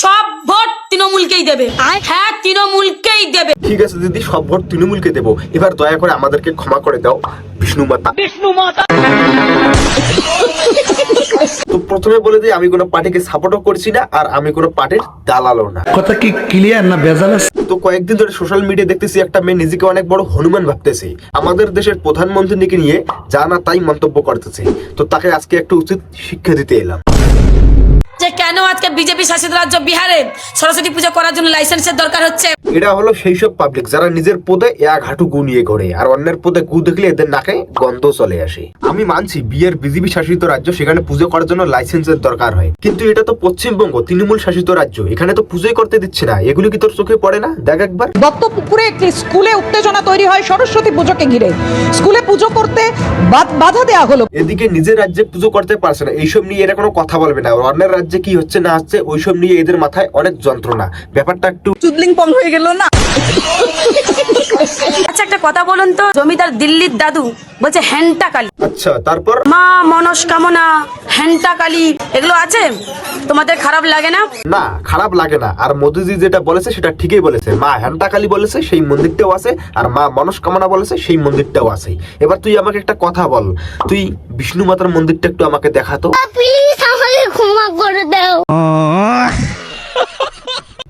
সব ভোট তৃণমূলকেই দেবে। হ্যাঁ, তৃণমূলকেই দেবে। ঠিক আছে দিদি, সব ভোট তৃণমূলকে দেবো। এবার দয়া করে আমাদেরকে ক্ষমা করে দাও বিষ্ণু মাতা। তো প্রথমে বলে দিই, আমি কোনো পার্টিকে সাপোর্টও করছি না, আর আমি কোনো পার্টির দালালও না। কথা কি ক্লিয়ার না ভেজাল আছে? তো কয়েকদিন ধরে সোশ্যাল মিডিয়া দেখতেছি একটা মেয়ে নিজেকে অনেক বড় হনুমান ভাবতেছে, আমাদের দেশের প্রধানমন্ত্রীকে নিয়ে যা না তাই মন্তব্য করতেছে। তো তাকে আজকে একটু উচিত শিক্ষা দিতে এলাম যে কেন আজকে বিজেপি শাসিত রাজ্য বিহারে সরস্বতী পুজো করার জন্য লাইসেন্সের দরকার হচ্ছে। এটা হলো সেই সব পাবলিক যারা নিজের পদে এক হাঁটু গু নিয়ে ঘোরে, আর অন্যের পদে গু দেখলে এদের নাকে গন্ধ চলে আসে। আমি মানছি বিয়ের বিজেপি শাসিত রাজ্য, সেখানে পুজো করার জন্য লাইসেন্সের দরকার হয়, কিন্তু এটা তো পশ্চিমবঙ্গ তৃণমূল শাসিত রাজ্য, এখানে তো পুজোই করতে দিচ্ছে না। এগুলো কি তোর চোখে পড়ে না? দেখ একবার। দত্তপুকুরে একটি স্কুলে উত্তেজনা তৈরি হয় সরস্বতী পুজোকে ঘিরে। স্কুলে পুজো করতে বাধা দেওয়া হলো। এদিকে নিজের রাজ্যে পুজো করতে পারছে না, এইসব নিয়ে এরা কোনো কথা বলবে না। অন্যের রাজ্যে কি হচ্ছে না হচ্ছে ওইসব নিয়ে এদের মাথায় অনেক যন্ত্রণা। ব্যাপারটা একটু চুদলিং পং হয়ে গেল না? আচ্ছা, একটা কথা বলুন তো, জমিদার দিল্লির দাদু বলছে হ্যান্টা কালী। আচ্ছা, তারপর মা মনস্কামনা, হ্যান্টা কালী, এগুলো আছে, তোমাদের খারাপ লাগে না? না, খারাপ লাগে না। আর মোদিজি যেটা বলেছে সেটা ঠিকই বলেছে। মা হ্যান্টাকালী বলেছে, সেই মন্দিরটাও আছে, আর মা মনস্কামনা বলেছে, সেই মন্দিরটাও আছে। এবার তুই আমাকে একটা কথা বল, তুই বিষ্ণু মাতার মন্দিরটা একটু আমাকে দেখাতো। প্লিজ আমাকে ক্ষমা করে দাও।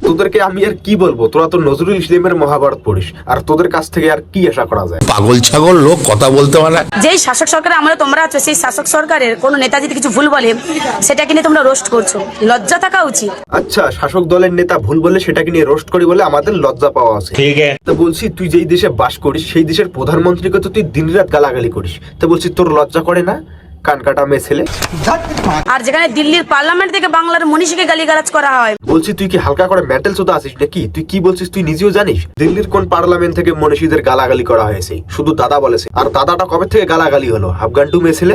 তোদেরকে আমি আর কি বলবো, তোরা তো নজরুল ইসলামের মহাভারত পড়িস, আর তোদের কাছ থেকে আর কি আশা করা যায়? পাগল ছাগল লোক কথা বলতে পারে। যেই শাসক সরকারে আমরা তোমরা আছো, সেই শাসক সরকারের কোনো নেতা যদি কিছু ভুল বলে সেটাকে নিয়ে তোমরা রোস্ট করছো, লজ্জা থাকা উচিত। আচ্ছা, শাসক দলের নেতা ভুল বলে সেটাকে নিয়ে রোস্ট করি বলে আমাদের লজ্জা পাওয়া আছে। ঠিক আছে, তা বলছি তুই যেই দেশে বাস করিস সেই দেশের প্রধানমন্ত্রীকে তো তুই দিনরাত গালাগালি করিস, তা বলছি তোর লজ্জা করে না? কান কাটা মেয়ে ছেলে। আর যেখানে দিল্লির পার্লামেন্ট থেকে বাংলার মনীষীকে গালিগালাজ করা হয়। বলছি তুই কি হালকা করে মেন্টাল চোদা আছিস নাকি? তুই কি বলছিস তুই নিজেও জানিস? দিল্লির কোন পার্লামেন্ট থেকে মনীষীদের গালাগালি করা হয়েছে? শুধু দাদা বলেছে। আর দাদাটা কবে থেকে গালাগালি হলো? আফগান্টু মেয়ে ছেলে।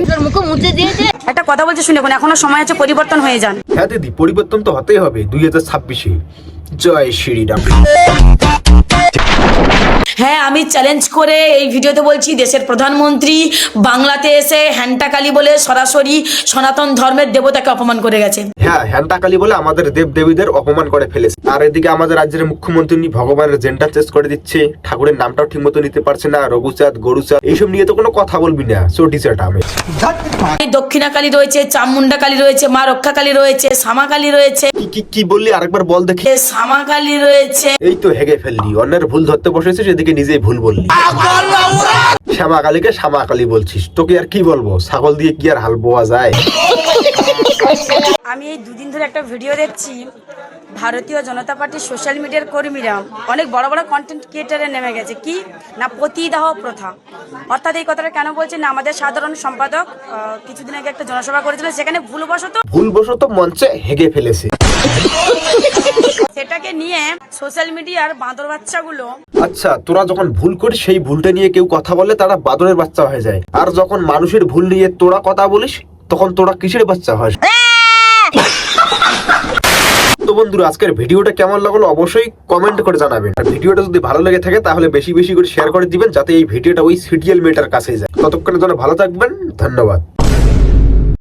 একটা কথা বলছে শুনে কোন, এখনো সময় আছে, পরিবর্তন হয়ে যান। হ্যাঁ দিদি, পরিবর্তন তো হতেই হবে 2026-এ। জয় শ্রীরাম। হ্যাঁ, আমি চ্যালেঞ্জ করে এই ভিডিওতে বলছি, দেশের প্রধানমন্ত্রী বাংলাতে এসে হ্যান্টা কালী বলে সরাসরি সনাতন ধর্মের দেবতাকে অপমান করে গেছে। হ্যাঁ, হ্যান্টাকালী বলে আমাদের দেব দেবীদের অপমান করে ফেলেছে। আর এদিকে আমাদের রাজ্যের মুখ্যমন্ত্রী ভগবানের জেন্ডার চেঞ্জ করে দিচ্ছে, ঠাকুরের নামটাও ঠিক মতো নিতে পারছে না, রঘুচাঁদ গরুচাঁদ এইসব নিয়ে তো কোনো কথা বলবি না। চটিচাটা আমি দক্ষিণা কালী রয়েছে, চামুন্ডা কালী রয়েছে, মা রক্ষা কালী রয়েছে, শ্যামা কালী রয়েছে। কি বললি আরেকবার বল দেখি। শ্যামা কালী রয়েছে। এই তো হেগে ফেললি, অন্যের ভুল ধরতে বসেছিস, এদিকে নিজেই ভুল বললি। শ্যামা কালীকে শ্যামা কালী বলছিস, তোকে আর কি বলবো? ছাগল দিয়ে কি আর হাল বোয়া যায়? আমি এই দুদিন ধরে একটা ভিডিও দেখছি, ভারতীয় জনতা পার্টির সোশ্যাল মিডিয়ার কর্মীরা অনেক বড় বড় কন্টেন্ট ক্রিয়েটারে নেমে গেছে। কি না, পতিদাহ প্রথা। অর্থাৎ এই কথাটা কেন বলছেন না, আমাদের সাধারণ সম্পাদক কিছুদিন আগে একটা জনসভা করেছিলেন, সেখানে ভুলবশত মঞ্চে হেগে ফেলেছে। সেটাকে নিয়ে সোশ্যাল মিডিয়ার বাঁদর বাচ্চাগুলো, আচ্ছা, তোরা যখন ভুল করিস সেই ভুলটা নিয়ে কেউ কথা বলে তারা বাদরের বাচ্চা হয়ে যায়, আর যখন মানুষের ভুল নিয়ে তোরা কথা বলিস তখন তোরা কিসের বাচ্চা হয়? তো বন্ধুরা, আজকের ভিডিওটা কেমন লাগলো অবশ্যই কমেন্ট করে জানাবেন। আর ভিডিওটা যদি ভালো লেগে থাকে তাহলে বেশি বেশি করে শেয়ার করে দিবেন, যাতে এই ভিডিওটা ওই সিরিয়াল মেটার কাছে যায়। ততক্ষণের জন্য ভালো থাকবেন, ধন্যবাদ।